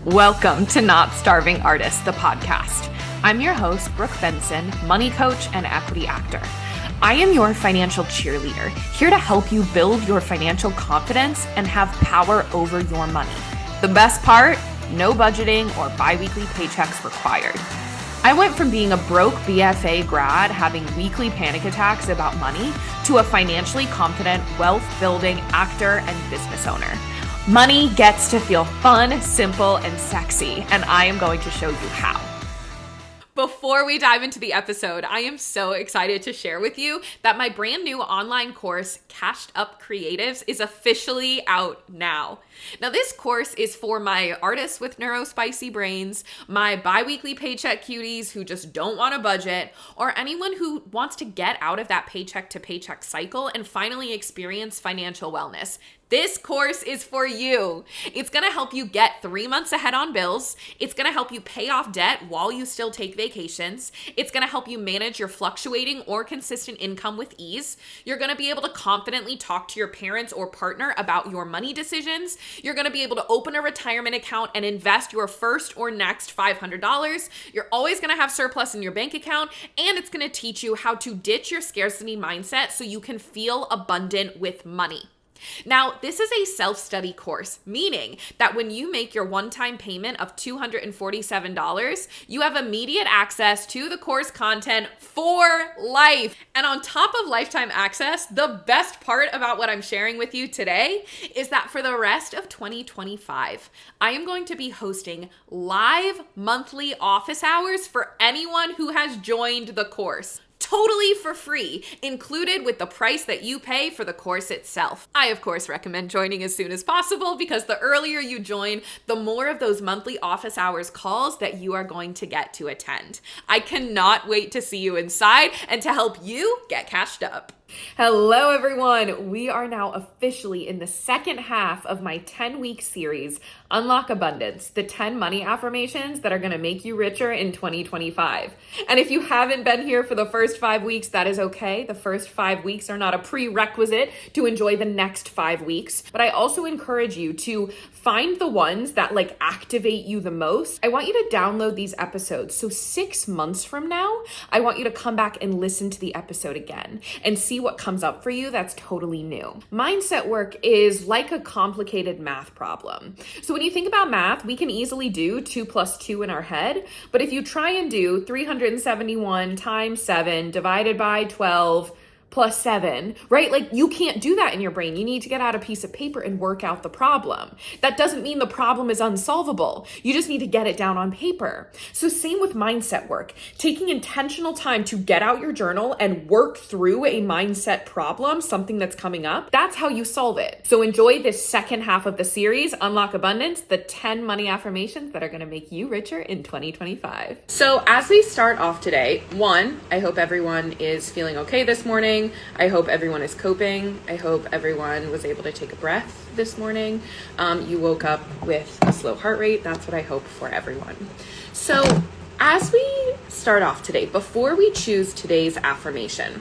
Welcome to Not Starving Artist, the podcast. I'm your host, Brooke Benson, money coach and equity actor. I am your financial cheerleader, here to help you build your financial confidence and have power over your money. The best part, no budgeting or bi-weekly paychecks required. I went from being a broke BFA grad having weekly panic attacks about money to a financially confident, wealth-building actor and business owner. Money gets to feel fun, simple, and sexy, and I am going to show you how. Before we dive into the episode, I am so excited to share with you that my brand new online course, Cashed Up Creatives, is officially out now. Now, this course is for my artists with neurospicy brains, my bi-weekly paycheck cuties who just don't want a budget, or anyone who wants to get out of that paycheck to paycheck cycle and finally experience financial wellness. This course is for you. It's gonna help you get 3 months ahead on bills. It's gonna help you pay off debt while you still take vacations. It's gonna help you manage your fluctuating or consistent income with ease. You're gonna be able to confidently talk to your parents or partner about your money decisions. You're gonna be able to open a retirement account and invest your first or next $500. You're always gonna have surplus in your bank account, and it's gonna teach you how to ditch your scarcity mindset so you can feel abundant with money. Now, this is a self-study course, meaning that when you make your one-time payment of $247, you have immediate access to the course content for life. And on top of lifetime access, the best part about what I'm sharing with you today is that for the rest of 2025, I am going to be hosting live monthly office hours for anyone who has joined the course. Totally for free, included with the price that you pay for the course itself. I, of course, recommend joining as soon as possible because the earlier you join, the more of those monthly office hours calls that you are going to get to attend. I cannot wait to see you inside and to help you get cashed up. Hello, everyone. We are now officially in the second half of my 10-week series, Unlock Abundance, the 10 money affirmations that are going to make you richer in 2025. And if you haven't been here for the first 5 weeks, that is okay. The first 5 weeks are not a prerequisite to enjoy the next 5 weeks. But I also encourage you to find the ones that activate you the most. I want you to download these episodes. So 6 months from now, I want you to come back and listen to the episode again and see what comes up for you that's totally new. Mindset work is like a complicated math problem. So when you think about math, we can easily do 2 plus 2 in our head, but if you try and do 371 times 7 divided by 12 plus 7, right? You can't do that in your brain. You need to get out a piece of paper and work out the problem. That doesn't mean the problem is unsolvable. You just need to get it down on paper. So same with mindset work. Taking intentional time to get out your journal and work through a mindset problem, something that's coming up, that's how you solve it. So enjoy this second half of the series, Unlock Abundance, the 10 money affirmations that are going to make you richer in 2025. So as we start off today, one, I hope everyone is feeling okay this morning. I hope everyone is coping. I hope everyone was able to take a breath this morning. You woke up with a slow heart rate. That's what I hope for everyone. So as we start off today, before we choose today's affirmation,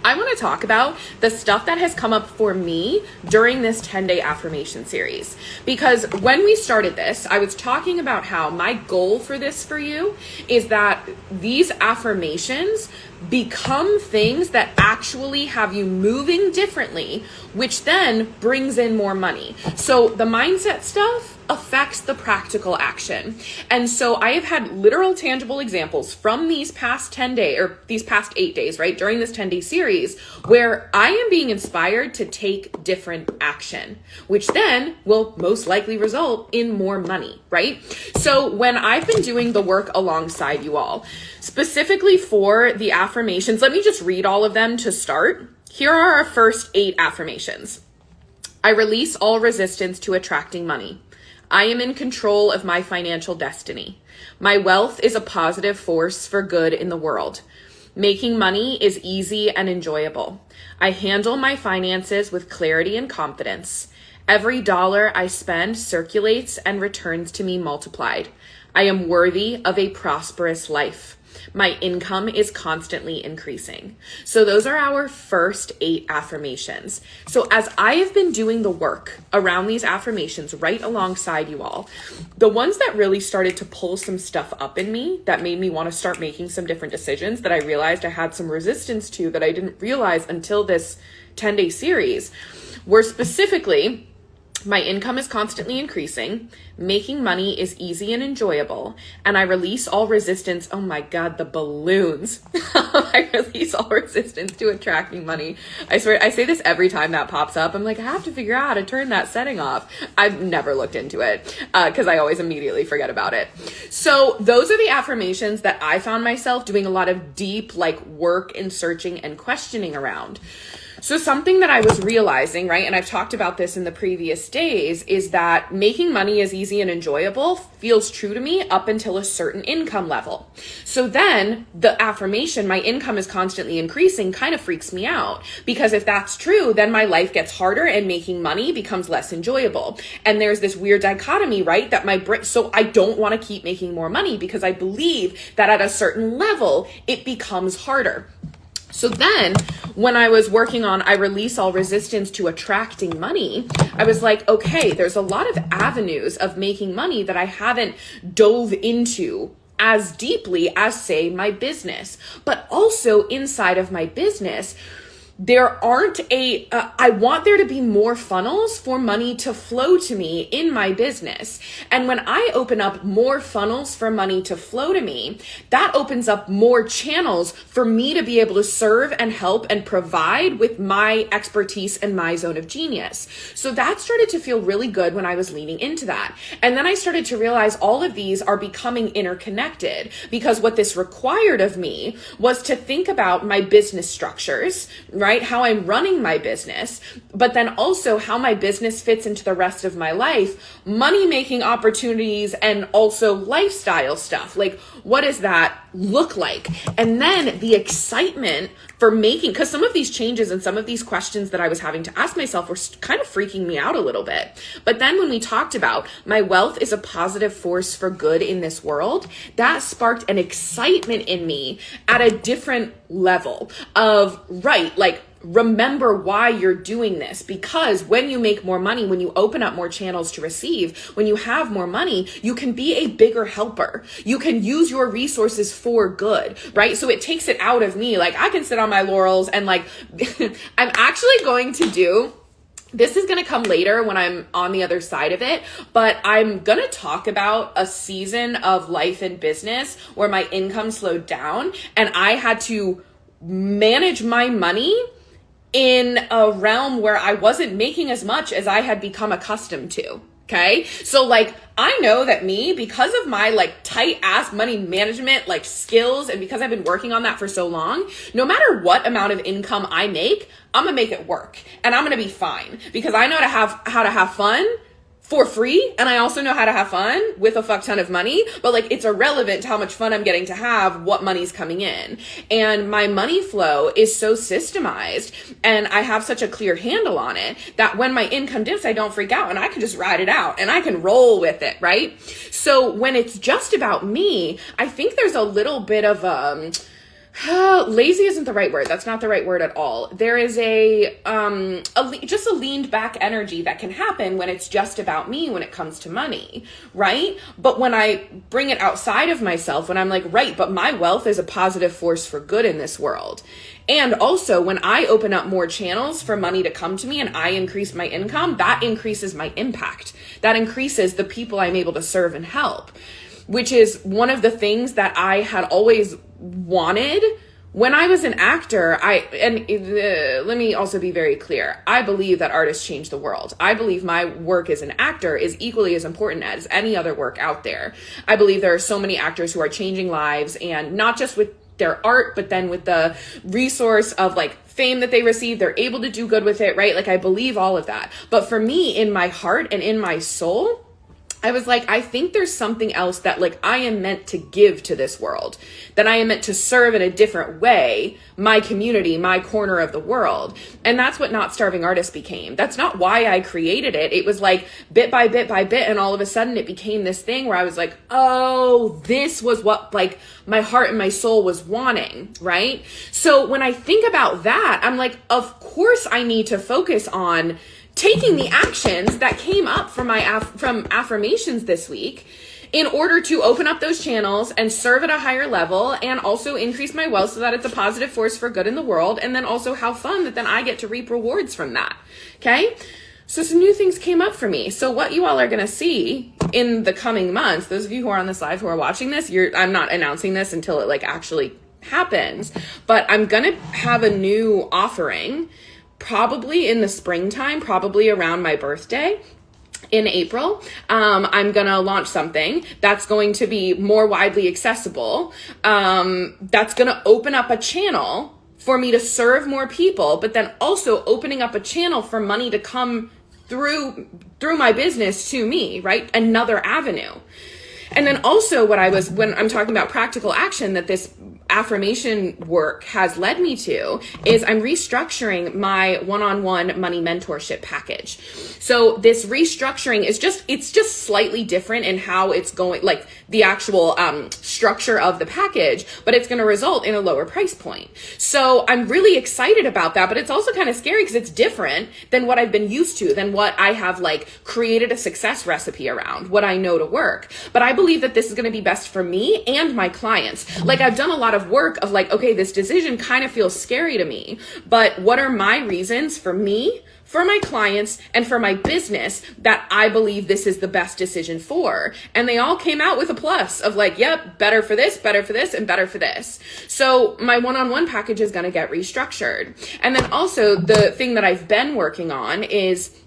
I want to talk about the stuff that has come up for me during this 10-day affirmation series. Because when we started this, I was talking about how my goal for this for you is that these affirmations become things that actually have you moving differently, which then brings in more money. So the mindset stuff affects the practical action. And so I have had literal tangible examples from these past 10 days or these past 8 days, right? During this 10-day series where I am being inspired to take different action, which then will most likely result in more money, right? So when I've been doing the work alongside you all, specifically for the affirmations, let me just read all of them to start. Here are our first 8 affirmations. I release all resistance to attracting money. I am in control of my financial destiny. My wealth is a positive force for good in the world. Making money is easy and enjoyable. I handle my finances with clarity and confidence. Every dollar I spend circulates and returns to me multiplied. I am worthy of a prosperous life. My income is constantly increasing. So those are our first 8 affirmations. So as I have been doing the work around these affirmations right alongside you all, the ones that really started to pull some stuff up in me that made me want to start making some different decisions that I realized I had some resistance to that I didn't realize until this 10-day series were specifically: my income is constantly increasing, making money is easy and enjoyable, and I release all resistance. Oh my God, the balloons. I release all resistance to attracting money. I swear, I say this every time that pops up. I'm like, I have to figure out how to turn that setting off. I've never looked into it because I always immediately forget about it. So those are the affirmations that I found myself doing a lot of deep work and searching and questioning around. So something that I was realizing, right, and I've talked about this in the previous days, is that making money is easy and enjoyable feels true to me up until a certain income level. So then the affirmation, my income is constantly increasing, kind of freaks me out, because if that's true, then my life gets harder and making money becomes less enjoyable. And there's this weird dichotomy, right, that so I don't want to keep making more money because I believe that at a certain level, it becomes harder. So then when I was working on I release all resistance to attracting money, I was like, okay, there's a lot of avenues of making money that I haven't dove into as deeply as, say, my business. But also inside of my business, there aren't I want there to be more funnels for money to flow to me in my business. And when I open up more funnels for money to flow to me, that opens up more channels for me to be able to serve and help and provide with my expertise and my zone of genius. So that started to feel really good when I was leaning into that. And then I started to realize all of these are becoming interconnected, because what this required of me was to think about my business structures, right? How I'm running my business, but then also how my business fits into the rest of my life, money-making opportunities, and also lifestyle stuff. Like, what does that look like? And then the excitement for making, because some of these changes and some of these questions that I was having to ask myself were kind of freaking me out a little bit. But then when we talked about my wealth is a positive force for good in this world, that sparked an excitement in me at a different level of, right, remember why you're doing this, because when you make more money, when you open up more channels to receive, when you have more money, you can be a bigger helper. You can use your resources for good, right? So it takes it out of me. I can sit on my laurels and I'm actually going to do, this is going to come later when I'm on the other side of it, but I'm going to talk about a season of life and business where my income slowed down and I had to manage my money in a realm where I wasn't making as much as I had become accustomed to. Okay. So I know that me, because of my tight ass money management, skills, and because I've been working on that for so long, no matter what amount of income I make, I'm going to make it work and I'm going to be fine because I know how to have fun for free. And I also know how to have fun with a fuck ton of money, but it's irrelevant to how much fun I'm getting to have, what money's coming in. And my money flow is so systemized and I have such a clear handle on it that when my income dips, I don't freak out and I can just ride it out and I can roll with it, right? So when it's just about me, I think there's a little bit of, lazy isn't the right word. That's not the right word at all. There is just a leaned back energy that can happen when it's just about me when it comes to money, right? But when I bring it outside of myself, when I'm right, but my wealth is a positive force for good in this world. And also when I open up more channels for money to come to me and I increase my income, that increases my impact. That increases the people I'm able to serve and help, which is one of the things that I had always wanted when I was an actor. Let me also be very clear. I believe that artists change the world. I believe my work as an actor is equally as important as any other work out there. I believe there are so many actors who are changing lives, and not just with their art, but then with the resource of fame that they receive, they're able to do good with it, right? I believe all of that. But for me, in my heart and in my soul, I was like, I think there's something else that like I am meant to give to this world, that I am meant to serve in a different way, my community, my corner of the world. And that's what Not Starving Artist became. That's not why I created it. It was like bit by bit by bit. And all of a sudden it became this thing where I was like, oh, this was what like my heart and my soul was wanting, right? So when I think about that, I'm like, of course I need to focus on taking the actions that came up from my from affirmations this week in order to open up those channels and serve at a higher level and also increase my wealth so that it's a positive force for good in the world. And then also have fun that then I get to reap rewards from that. Okay. So some new things came up for me. So what you all are going to see in the coming months, those of you who are on this live who are watching this, I'm not announcing this until it like actually happens, but I'm going to have a new offering probably in the springtime, probably around my birthday in April. I'm going to launch something that's going to be more widely accessible. That's going to open up a channel for me to serve more people, but then also opening up a channel for money to come through my business to me, right? Another avenue. And then also when I'm talking about practical action that this affirmation work has led me to is I'm restructuring my one-on-one money mentorship package. So this restructuring is it's just slightly different in how it's going, like the actual structure of the package, but it's going to result in a lower price point. So I'm really excited about that, but it's also kind of scary because it's different than what I've been used to, than what I have like created a success recipe around, what I know to work. But I believe that this is going to be best for me and my clients. Like I've done a lot of work of like, okay, this decision kind of feels scary to me, but what are my reasons for me, for my clients, and for my business that I believe this is the best decision for? And they all came out with a plus of like, yep, better for this, and better for this. So my one-on-one package is going to get restructured. And then also the thing that I've been working on is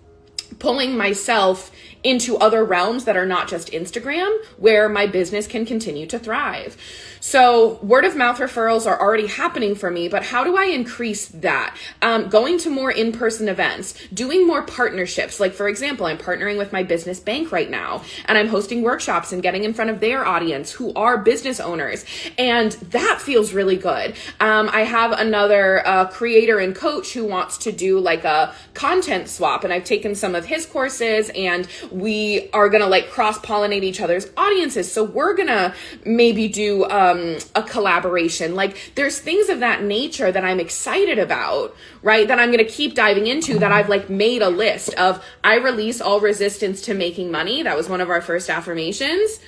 pulling myself into other realms that are not just Instagram, where my business can continue to thrive. So word of mouth referrals are already happening for me, but how do I increase that? Going to more in-person events, doing more partnerships. Like for example, I'm partnering with my business bank right now, and I'm hosting workshops and getting in front of their audience who are business owners. And that feels really good. I have another creator and coach who wants to do like a content swap, and I've taken some of his courses, and we are going to like cross-pollinate each other's audiences. So we're going to maybe do a collaboration. Like there's things of that nature that I'm excited about, right? That I'm going to keep diving into, that I've like made a list of. I release all resistance to making money. That was one of our first affirmations.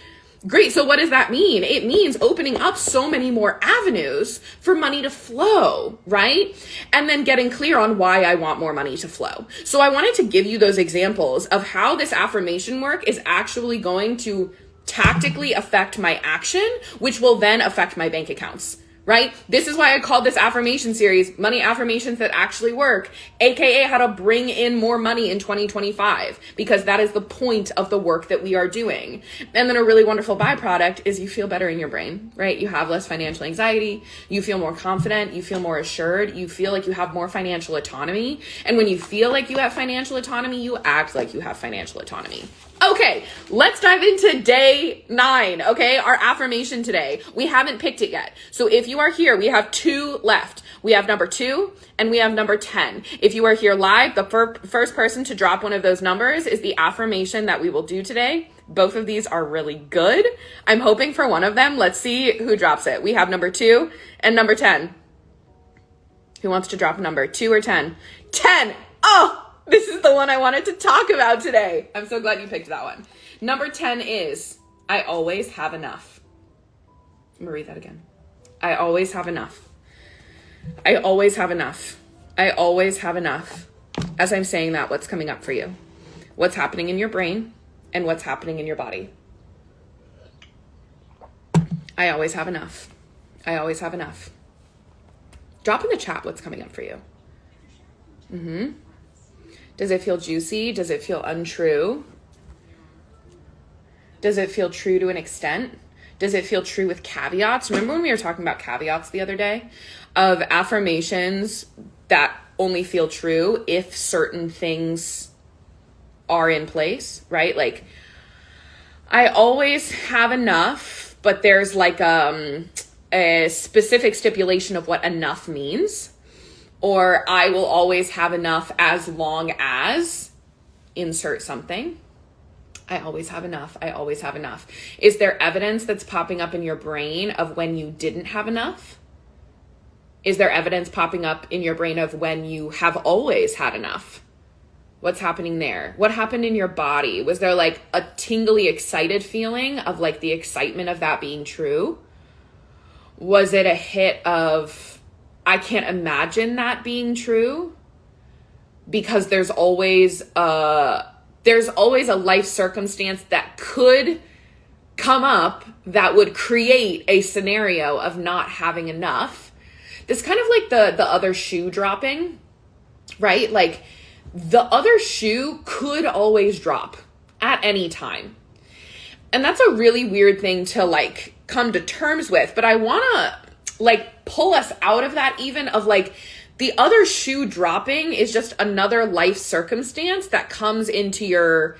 Great. So what does that mean? It means opening up so many more avenues for money to flow, right? And then getting clear on why I want more money to flow. So I wanted to give you those examples of how this affirmation work is actually going to tactically affect my action, which will then affect my bank accounts, right? This is why I called this affirmation series Money Affirmations That Actually Work, aka how to bring in more money in 2025, because that is the point of the work that we are doing. And then a really wonderful byproduct is you feel better in your brain, right? You have less financial anxiety, you feel more confident, you feel more assured, you feel like you have more financial autonomy. And when you feel like you have financial autonomy, you act like you have financial autonomy. Okay, let's dive into day 9, okay? Our affirmation today. We haven't picked it yet. So if you are here, we have 2 left. We have number 2 and we have number 10. If you are here live, the first person to drop one of those numbers is the affirmation that we will do today. Both of these are really good. I'm hoping for one of them. Let's see who drops it. We have number 2 and number 10. Who wants to drop a number? 2 or 10? 10! Oh! This is the one I wanted to talk about today. I'm so glad you picked that one. Number 10 is, I always have enough. I'm gonna read that again. I always have enough. I always have enough. I always have enough. As I'm saying that, what's coming up for you? What's happening in your brain and what's happening in your body? I always have enough. I always have enough. Drop in the chat what's coming up for you. Does it feel juicy? Does it feel untrue? Does it feel true to an extent? Does it feel true with caveats? Remember when we were talking about caveats the other day? Of affirmations that only feel true if certain things are in place, right? Like, I always have enough, but there's like a specific stipulation of what enough means. Or I will always have enough as long as insert something. I always have enough. I always have enough. Is there evidence that's popping up in your brain of when you didn't have enough? Is there evidence popping up in your brain of when you have always had enough? What's happening there? What happened in your body? Was there like a tingly excited feeling of like the excitement of that being true? Was it a hit of, I can't imagine that being true? Because there's always a life circumstance that could come up that would create a scenario of not having enough. This kind of like the other shoe dropping, right? Like, the other shoe could always drop at any time. And that's a really weird thing to like come to terms with, but I want to like pull us out of that, even of like the other shoe dropping is just another life circumstance that comes into your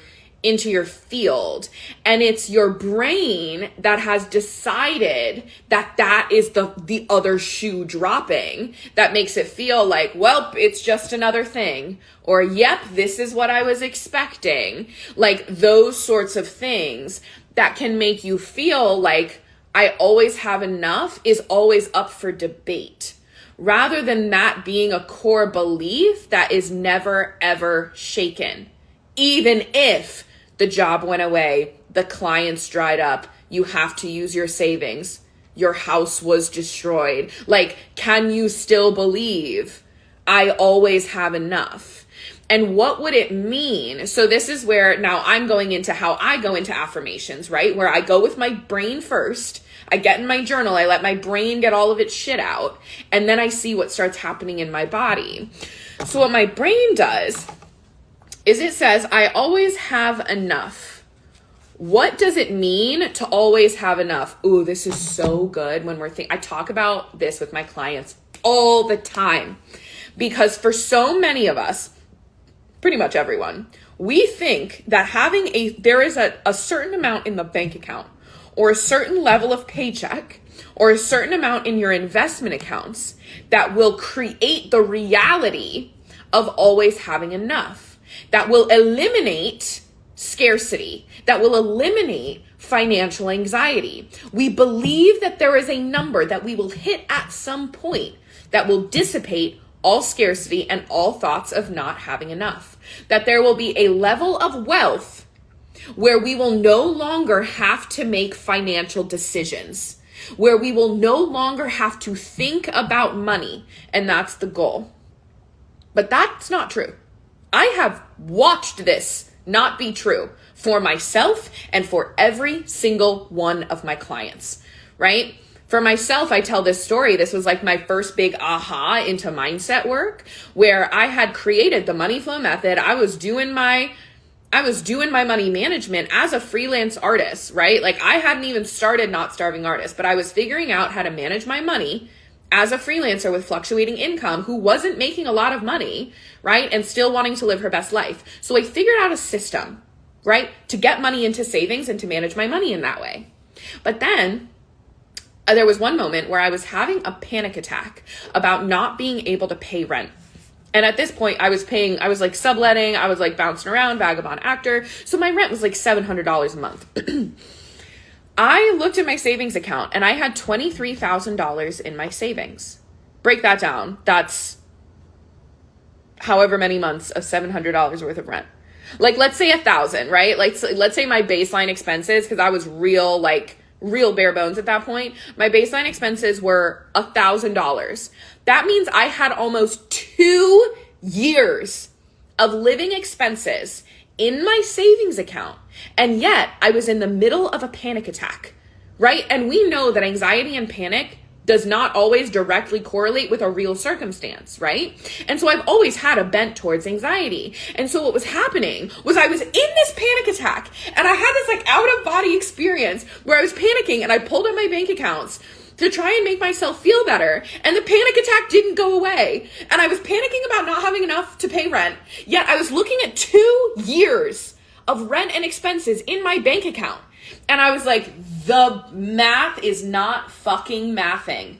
field, and it's your brain that has decided that that is the other shoe dropping that makes it feel like, well, it's just another thing, or yep, this is what I was expecting. Like those sorts of things that can make you feel like I always have enough is always up for debate, rather than that being a core belief that is never ever shaken. Even if the job went away, the clients dried up, you have to use your savings, your house was destroyed. Like, can you still believe I always have enough? And what would it mean? So this is where now I'm going into how I go into affirmations, right? Where I go with my brain first. I get in my journal, I let my brain get all of its shit out, and then I see what starts happening in my body. So what my brain does is it says, I always have enough. What does it mean to always have enough? Ooh, this is so good when I talk about this with my clients all the time, because for so many of us, pretty much everyone, we think that there is a certain amount in the bank account, or a certain level of paycheck, or a certain amount in your investment accounts that will create the reality of always having enough. That will eliminate scarcity, that will eliminate financial anxiety. We believe that there is a number that we will hit at some point that will dissipate all scarcity and all thoughts of not having enough. That there will be a level of wealth where we will no longer have to make financial decisions, where we will no longer have to think about money, and that's the goal. But that's not true. I have watched this not be true for myself and for every single one of my clients, right? For myself, I tell this story. This was like my first big aha into mindset work, where I had created the money flow method. I was doing my money management as a freelance artist, right? Like I hadn't even started Not Starving Artist, but I was figuring out how to manage my money as a freelancer with fluctuating income who wasn't making a lot of money, right? And still wanting to live her best life. So I figured out a system, right? To get money into savings and to manage my money in that way. But then there was one moment where I was having a panic attack about not being able to pay rent. And at this point I was like subletting, I was like bouncing around, vagabond actor. So my rent was like $700 a month. I looked at my savings account and I had $23,000 in my savings. Break that down. That's however many months of $700 worth of rent. Like, let's say 1,000, right? Like, let's say my baseline expenses, because I was real bare bones at that point. My baseline expenses were $1,000. That means I had almost 2 years of living expenses in my savings account. And yet I was in the middle of a panic attack, right? And we know that anxiety and panic does not always directly correlate with a real circumstance, right? And so I've always had a bent towards anxiety. And so what was happening was I was in this panic attack, and I had this like out of body experience where I was panicking, and I pulled up my bank accounts to try and make myself feel better. And the panic attack didn't go away. And I was panicking about not having enough to pay rent. Yet I was looking at 2 years of rent and expenses in my bank account. And I was like, the math is not fucking mathing.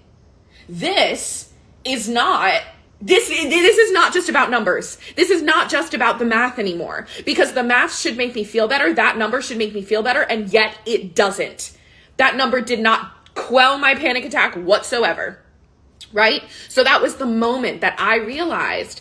This is not just about numbers. This is not just about the math anymore, because the math should make me feel better. That number should make me feel better. And yet it doesn't. That number did not quell my panic attack whatsoever. Right? So that was the moment that I realized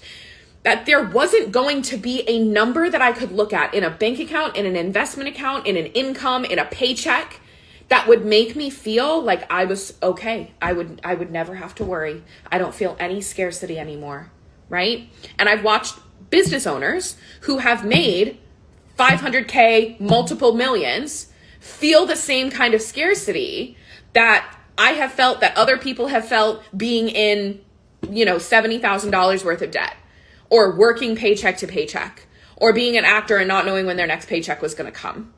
that there wasn't going to be a number that I could look at in a bank account, in an investment account, in an income, in a paycheck that would make me feel like I was okay. I would never have to worry. I don't feel any scarcity anymore, right? And I've watched business owners who have made 500K, multiple millions, feel the same kind of scarcity that I have felt, that other people have felt, being in, $70,000 worth of debt, or working paycheck to paycheck, or being an actor and not knowing when their next paycheck was going to come.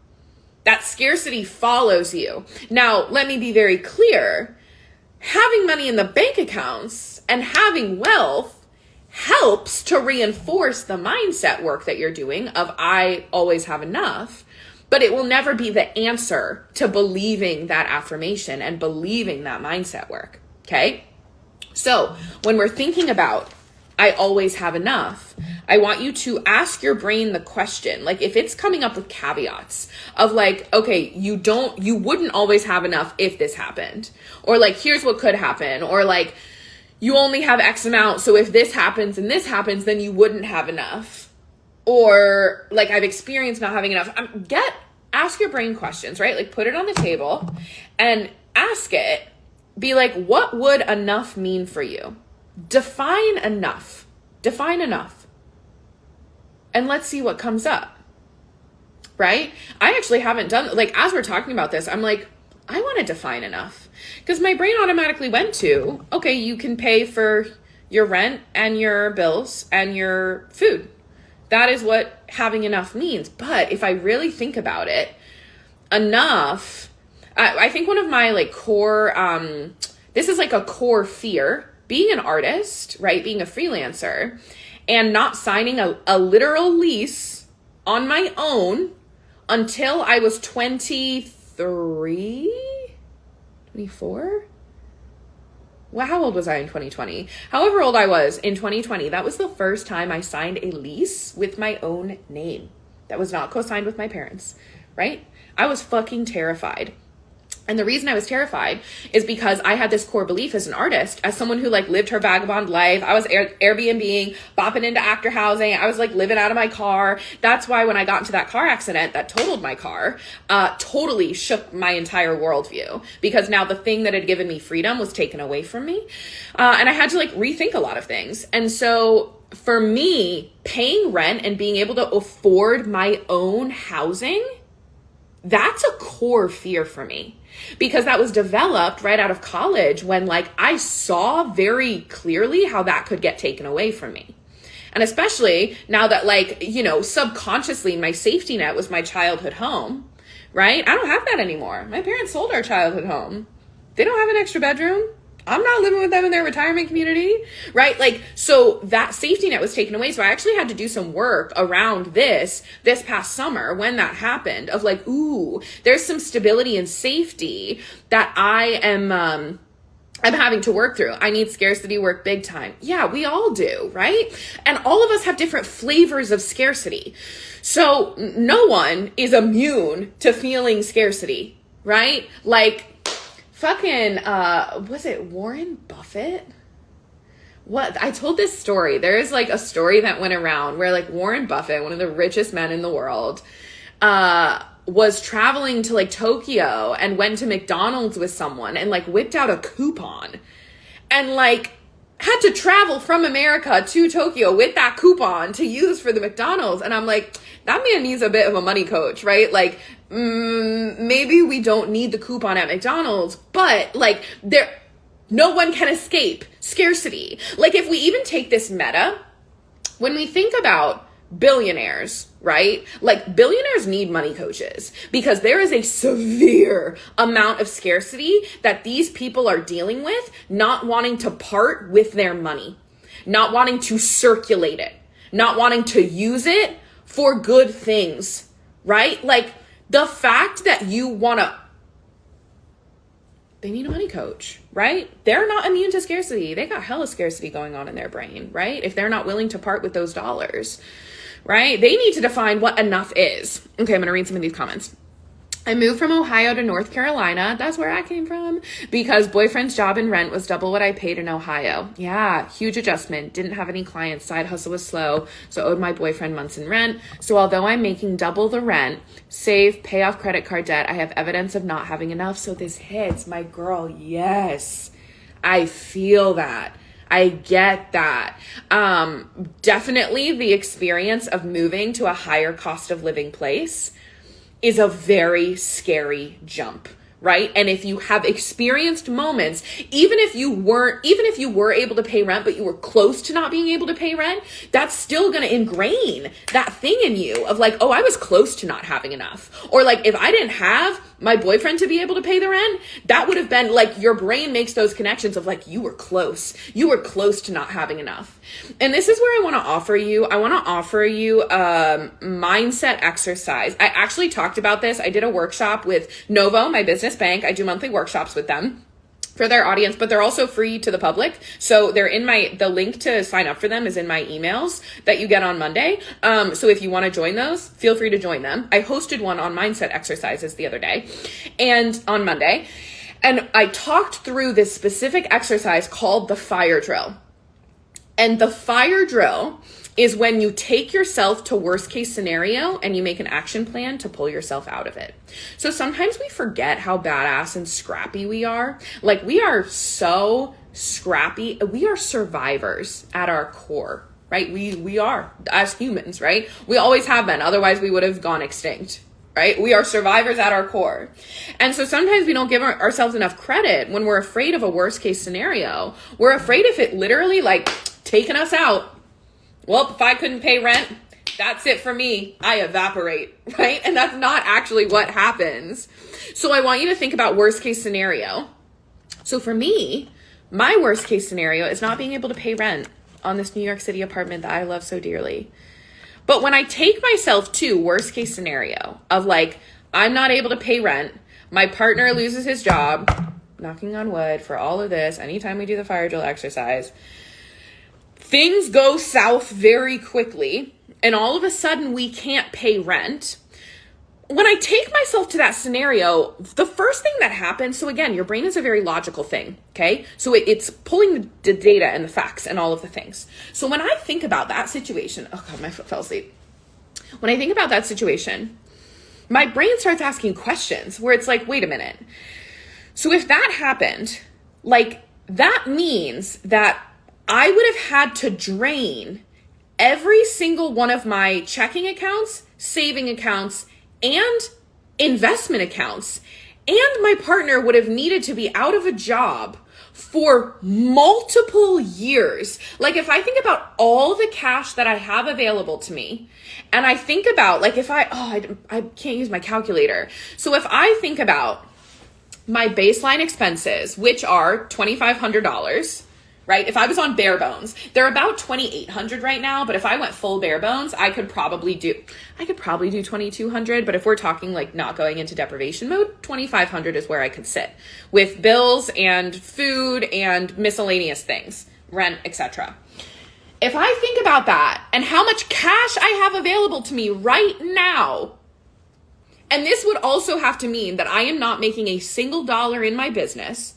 That scarcity follows you. Now, let me be very clear. Having money in the bank accounts and having wealth helps to reinforce the mindset work that you're doing of I always have enough, but it will never be the answer to believing that affirmation and believing that mindset work, okay? So when we're thinking about I always have enough, I want you to ask your brain the question, like if it's coming up with caveats of like, okay, you wouldn't always have enough if this happened, or like, here's what could happen, or like, you only have X amount, so if this happens and this happens, then you wouldn't have enough. Or like, I've experienced not having enough. Ask your brain questions, right? Like put it on the table and ask it, be like, what would enough mean for you? Define enough. And let's see what comes up, right? I actually haven't done, like, as we're talking about this, I'm like, I want to define enough, because my brain automatically went to, okay, you can pay for your rent and your bills and your food. That is what having enough means. But if I really think about it, enough, I think one of my like core, this is like a core fear, being an artist, right? Being a freelancer and not signing a literal lease on my own until I was 23, 24. Well, how old was I in 2020? However old I was in 2020, that was the first time I signed a lease with my own name. That was not co-signed with my parents, right? I was fucking terrified. And the reason I was terrified is because I had this core belief as an artist, as someone who like lived her vagabond life. I was Airbnb-ing, bopping into actor housing. I was like living out of my car. That's why when I got into that car accident that totaled my car, totally shook my entire worldview, because now the thing that had given me freedom was taken away from me. And I had to like rethink a lot of things. And so for me, paying rent and being able to afford my own housing, that's a core fear for me, because that was developed right out of college when like I saw very clearly how that could get taken away from me. And especially now that like, subconsciously my safety net was my childhood home, right? I don't have that anymore. My parents sold our childhood home. They don't have an extra bedroom. I'm not living with them in their retirement community, right? Like, so that safety net was taken away. So I actually had to do some work around this past summer when that happened, of like, ooh, there's some stability and safety that I'm having to work through. I need scarcity work big time. Yeah, we all do, right? And all of us have different flavors of scarcity. So no one is immune to feeling scarcity, right? Like, fucking, was it Warren Buffett? What? I told this story. There is like a story that went around where like Warren Buffett, one of the richest men in the world, was traveling to like Tokyo and went to McDonald's with someone and like whipped out a coupon and like had to travel from America to Tokyo with that coupon to use for the McDonald's. And I'm like, that man needs a bit of a money coach, right? Like, maybe we don't need the coupon at McDonald's, but like no one can escape scarcity. Like if we even take this meta, when we think about billionaires, right? Like billionaires need money coaches because there is a severe amount of scarcity that these people are dealing with, not wanting to part with their money, not wanting to circulate it, not wanting to use it for good things, right? Like the fact that you want to, they need a money coach, right? They're not immune to scarcity. They got hella scarcity going on in their brain, right? If they're not willing to part with those dollars, right? They need to define what enough is. Okay, I'm going to read some of these comments. I moved from Ohio to North Carolina. That's where I came from because boyfriend's job and rent was double what I paid in Ohio. Yeah, huge adjustment. Didn't have any clients. Side hustle was slow. So owed my boyfriend months in rent. So although I'm making double the rent, save, pay off credit card debt, I have evidence of not having enough. So this hits my girl. Yes, I feel that. I get that. Definitely the experience of moving to a higher cost of living place is a very scary jump, right? And if you have experienced moments, even if you were able to pay rent, but you were close to not being able to pay rent, that's still going to ingrain that thing in you of like, oh, I was close to not having enough. Or like, if I didn't have my boyfriend to be able to pay the rent, that would have been like, your brain makes those connections of like, you were close to not having enough. And this is where I want to offer you a mindset exercise. I actually talked about this. I did a workshop with Novo, my business bank. I do monthly workshops with them for their audience, but they're also free to the public. So they're in the link to sign up for them is in my emails that you get on Monday. So if you want to join those, feel free to join them. I hosted one on mindset exercises the other day and on Monday, and I talked through this specific exercise called the fire drill. And the fire drill is when you take yourself to worst case scenario and you make an action plan to pull yourself out of it. So sometimes we forget how badass and scrappy we are. Like, we are so scrappy. We are survivors at our core, right? We are, as humans, right? We always have been. Otherwise we would have gone extinct, right? We are survivors at our core. And so sometimes we don't give ourselves enough credit when we're afraid of a worst case scenario. We're afraid if it literally like taking us out. Well, if I couldn't pay rent, that's it for me. I evaporate, right? And that's not actually what happens. So I want you to think about worst case scenario. So for me, my worst case scenario is not being able to pay rent on this New York City apartment that I love so dearly. But when I take myself to worst case scenario of like, I'm not able to pay rent, my partner loses his job, knocking on wood for all of this, anytime we do the fire drill exercise, things go south very quickly, and all of a sudden we can't pay rent. When I take myself to that scenario, the first thing that happens, so again, your brain is a very logical thing, okay? So it's pulling the data and the facts and all of the things. So when I think about that situation, oh God, my foot fell asleep. When I think about that situation, my brain starts asking questions where it's like, wait a minute. So if that happened, like, that means that I would have had to drain every single one of my checking accounts, saving accounts, and investment accounts. And my partner would have needed to be out of a job for multiple years. Like, if I think about all the cash that I have available to me, and I think about like, if I can't use my calculator. So if I think about my baseline expenses, which are $2,500, right? If I was on bare bones, they're about 2,800 right now, but if I went full bare bones, I could probably do 2,200, but if we're talking like not going into deprivation mode, 2,500 is where I could sit with bills and food and miscellaneous things, rent, etc. If I think about that and how much cash I have available to me right now, and this would also have to mean that I am not making a single dollar in my business,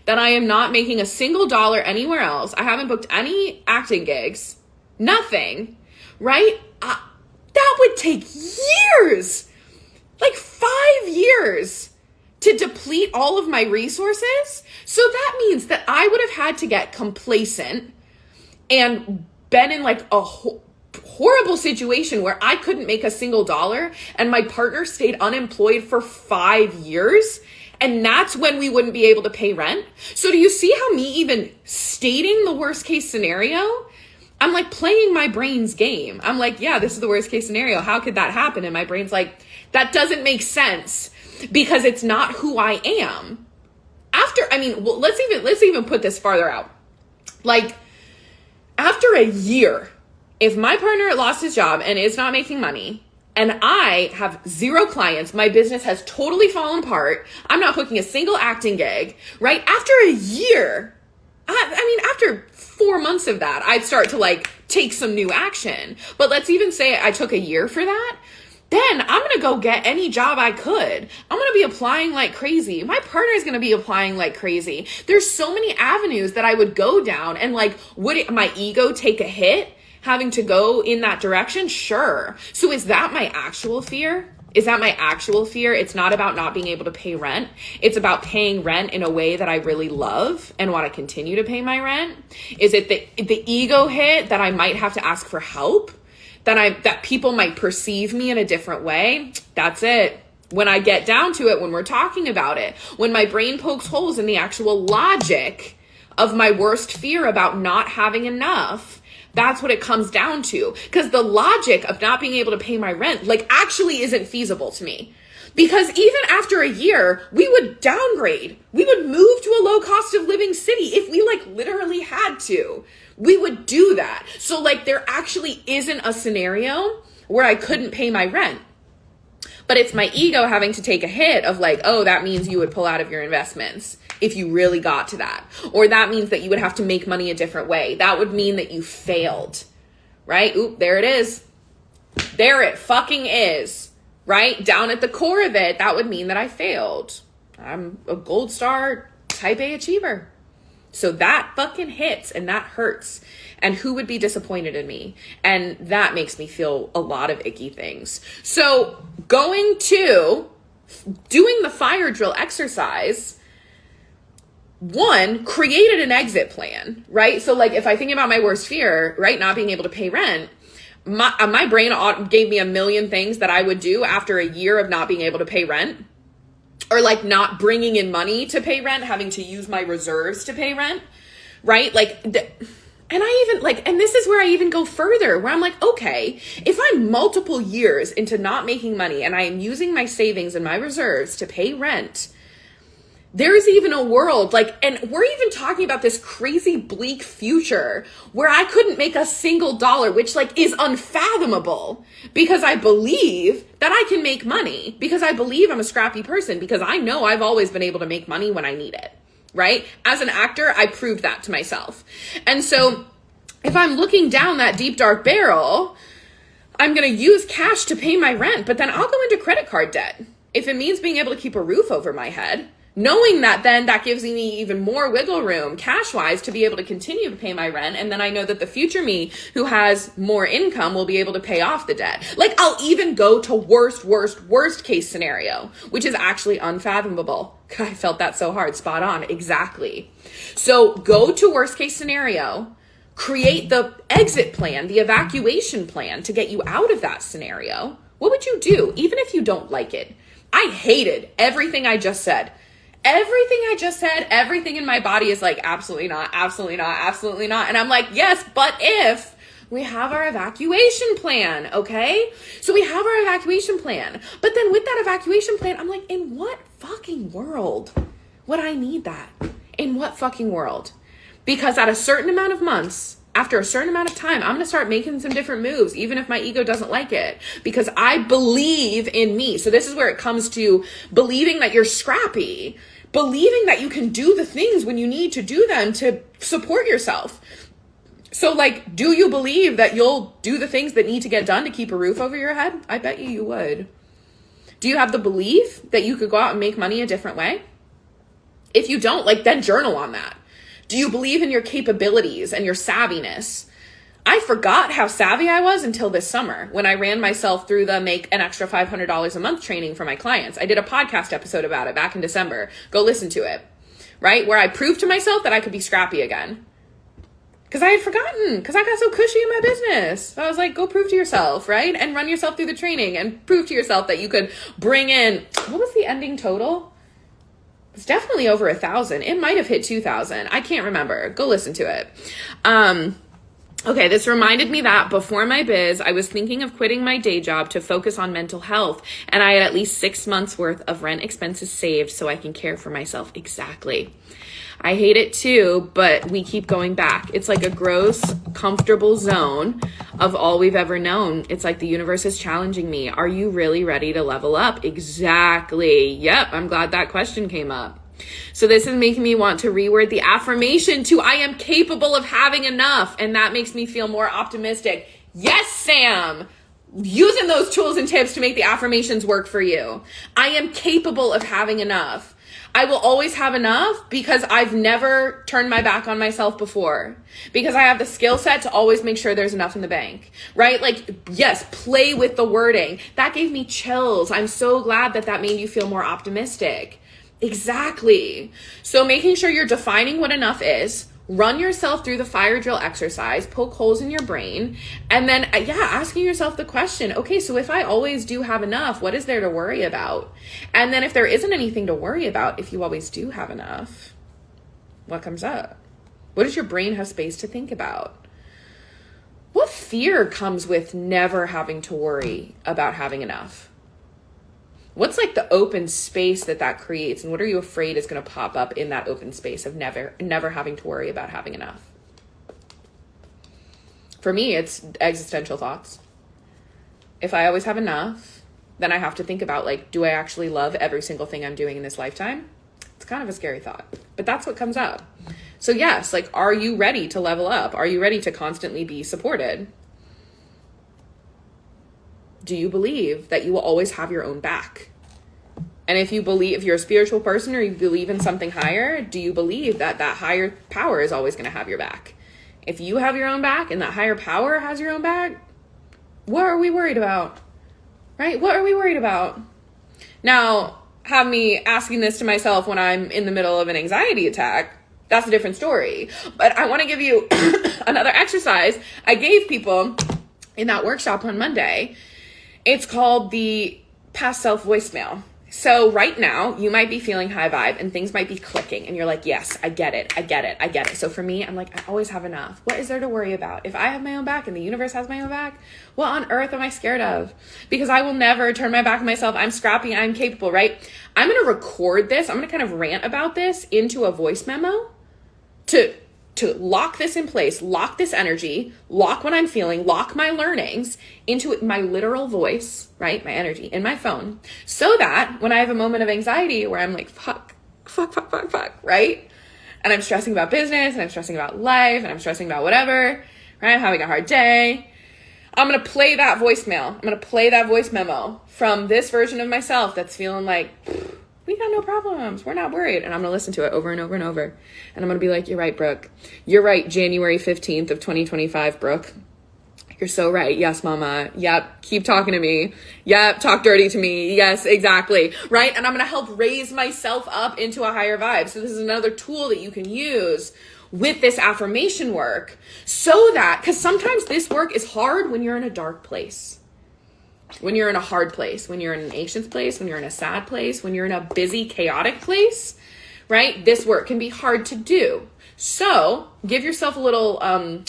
that I am not making a single dollar anywhere else. I haven't booked any acting gigs, nothing, right? That would take years, like 5 years to deplete all of my resources. So that means that I would have had to get complacent and been in like a horrible situation where I couldn't make a single dollar and my partner stayed unemployed for 5 years. And that's when we wouldn't be able to pay rent. So do you see how me even stating the worst case scenario, I'm like playing my brain's game. I'm like, yeah, this is the worst case scenario. How could that happen? And my brain's like, that doesn't make sense because it's not who I am. Let's even put this farther out. Like, after a year, if my partner lost his job and is not making money, and I have 0 clients. My business has totally fallen apart. I'm not booking a single acting gig, right? After a year, after 4 months of that, I'd start to like take some new action. But let's even say I took a year for that. Then I'm going to go get any job I could. I'm going to be applying like crazy. My partner is going to be applying like crazy. There's so many avenues that I would go down, and like, would my ego take a hit having to go in that direction? Sure. So is that my actual fear? Is that my actual fear? It's not about not being able to pay rent. It's about paying rent in a way that I really love and want to continue to pay my rent. Is it the ego hit that I might have to ask for help? That people might perceive me in a different way? That's it. When I get down to it, when we're talking about it, when my brain pokes holes in the actual logic of my worst fear about not having enough, that's what it comes down to. Because the logic of not being able to pay my rent like actually isn't feasible to me. Because even after a year, we would downgrade. We would move to a low cost of living city if we like literally had to. We would do that. So like there actually isn't a scenario where I couldn't pay my rent. But it's my ego having to take a hit of like, oh, that means you would pull out of your investments if you really got to that. Or that means that you would have to make money a different way. That would mean that you failed, right? Oop, there it is. There it fucking is, right? Down at the core of it, that would mean that I failed. I'm a gold star type A achiever. So that fucking hits and that hurts. And who would be disappointed in me? And that makes me feel a lot of icky things. So going to doing the fire drill exercise, one, created an exit plan, right? So like if I think about my worst fear, right, not being able to pay rent, my brain gave me a million things that I would do after a year of not being able to pay rent. Or like not bringing in money to pay rent, having to use my reserves to pay rent, right? And I even like, and this is where I even go further, where I'm like, okay, if I'm multiple years into not making money and I am using my savings and my reserves to pay rent, there is even a world and we're even talking about this crazy bleak future where I couldn't make a single dollar, which is unfathomable, because I believe that I can make money, because I believe I'm a scrappy person, because I know I've always been able to make money when I need it, right? As an actor, I proved that to myself. And so if I'm looking down that deep, dark barrel, I'm going to use cash to pay my rent, but then I'll go into credit card debt if it means being able to keep a roof over my head. Knowing that then that gives me even more wiggle room cash-wise to be able to continue to pay my rent. And then I know that the future me who has more income will be able to pay off the debt. I'll even go to worst case scenario, which is actually unfathomable. God, I felt that so hard. Spot on. Exactly. So go to worst case scenario, create the exit plan, the evacuation plan to get you out of that scenario. What would you do? Even if you don't like it. I hated everything I just said. Everything in my body is absolutely not, absolutely not, absolutely not. And I'm like, yes, but if we have our evacuation plan, okay? So we have our evacuation plan. But then with that evacuation plan, I'm like, in what fucking world would I need that? In what fucking world? Because at a certain amount of months, after a certain amount of time, I'm going to start making some different moves, even if my ego doesn't like it, because I believe in me. So this is where it comes to believing that you're scrappy, believing that you can do the things when you need to do them to support yourself. So do you believe that you'll do the things that need to get done to keep a roof over your head? I bet you would. Do you have the belief that you could go out and make money a different way? If you don't, then journal on that. Do you believe in your capabilities and your savviness? I forgot how savvy I was until this summer when I ran myself through the make an extra $500 a month training for my clients. I did a podcast episode about it back in December. Go listen to it, right? Where I proved to myself that I could be scrappy again. Because I had forgotten, because I got so cushy in my business. So I was like, go prove to yourself, right? And run yourself through the training and prove to yourself that you could bring in, what was the ending total? It's definitely over 1,000. It might have hit 2,000. I can't remember. Go listen to it. Okay, this reminded me that before my biz, I was thinking of quitting my day job to focus on mental health, and I had at least 6 months worth of rent expenses saved so I can care for myself. Exactly. I hate it too, but we keep going back. It's like a gross, comfortable zone of all we've ever known. It's like the universe is challenging me. Are you really ready to level up? Exactly. Yep, I'm glad that question came up. So this is making me want to reword the affirmation to I am capable of having enough. And that makes me feel more optimistic. Yes, Sam. Using those tools and tips to make the affirmations work for you. I am capable of having enough. I will always have enough because I've never turned my back on myself before. Because I have the skill set to always make sure there's enough in the bank, right? Like, yes, play with the wording. That gave me chills. I'm so glad that made you feel more optimistic. Exactly. So making sure you're defining what enough is, run yourself through the fire drill exercise, poke holes in your brain, and then, asking yourself the question, okay, so if I always do have enough, what is there to worry about? And then if there isn't anything to worry about, if you always do have enough, what comes up? What does your brain have space to think about? What fear comes with never having to worry about having enough? What's like the open space that creates, and what are you afraid is going to pop up in that open space of never having to worry about having enough? For me, it's existential thoughts. If I always have enough, then I have to think about, like, do I actually love every single thing I'm doing in this lifetime? It's kind of a scary thought, but that's what comes up. So yes, like, are you ready to level up? Are you ready to constantly be supported? Do you believe that you will always have your own back? And if you're a spiritual person or you believe in something higher, do you believe that higher power is always going to have your back? If you have your own back and that higher power has your own back, what are we worried about? Right? What are we worried about? Now, have me asking this to myself when I'm in the middle of an anxiety attack, that's a different story. But I want to give you another exercise I gave people in that workshop on Monday. It's called the past self voicemail. So right now you might be feeling high vibe and things might be clicking and you're like, yes, I get it. So for me, I'm like, I always have enough. What is there to worry about? If I have my own back and the universe has my own back, what on earth am I scared of? Because I will never turn my back on myself. I'm scrappy. I'm capable, right? I'm going to record this. I'm going to kind of rant about this into a voice memo to lock this in place, lock this energy, lock what I'm feeling, lock my learnings into my literal voice, right? My energy in my phone, so that when I have a moment of anxiety where I'm like, fuck, right? And I'm stressing about business and I'm stressing about life and I'm stressing about whatever, right? I'm having a hard day. I'm going to play that voicemail. I'm going to play that voice memo from this version of myself that's feeling like, we got no problems. We're not worried. And I'm going to listen to it over and over and over. And I'm going to be like, you're right, Brooke. You're right. January 15th of 2025, Brooke. You're so right. Yes, mama. Yep. Keep talking to me. Yep. Talk dirty to me. Yes, exactly. Right. And I'm going to help raise myself up into a higher vibe. So this is another tool that you can use with this affirmation work, so that, because sometimes this work is hard when you're in a dark place. When you're in a hard place, when you're in an anxious place, when you're in a sad place, when you're in a busy, chaotic place, right? This work can be hard to do. So give yourself a little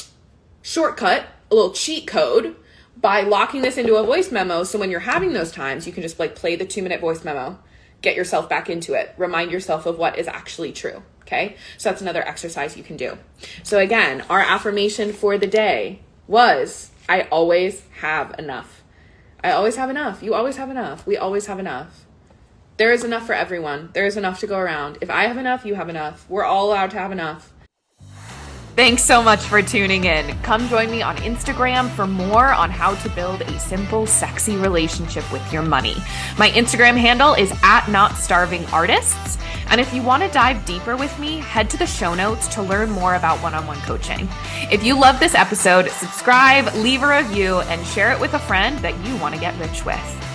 shortcut, a little cheat code by locking this into a voice memo. So when you're having those times, you can just like play the 2-minute voice memo, get yourself back into it, remind yourself of what is actually true. Okay. So that's another exercise you can do. So again, our affirmation for the day was, I always have enough. I always have enough. You always have enough. We always have enough. There is enough for everyone. There is enough to go around. If I have enough, you have enough. We're all allowed to have enough. Thanks so much for tuning in. Come join me on Instagram for more on how to build a simple, sexy relationship with your money. My Instagram handle is @NotStarvingArtists. And if you want to dive deeper with me, head to the show notes to learn more about one-on-one coaching. If you love this episode, subscribe, leave a review, and share it with a friend that you want to get rich with.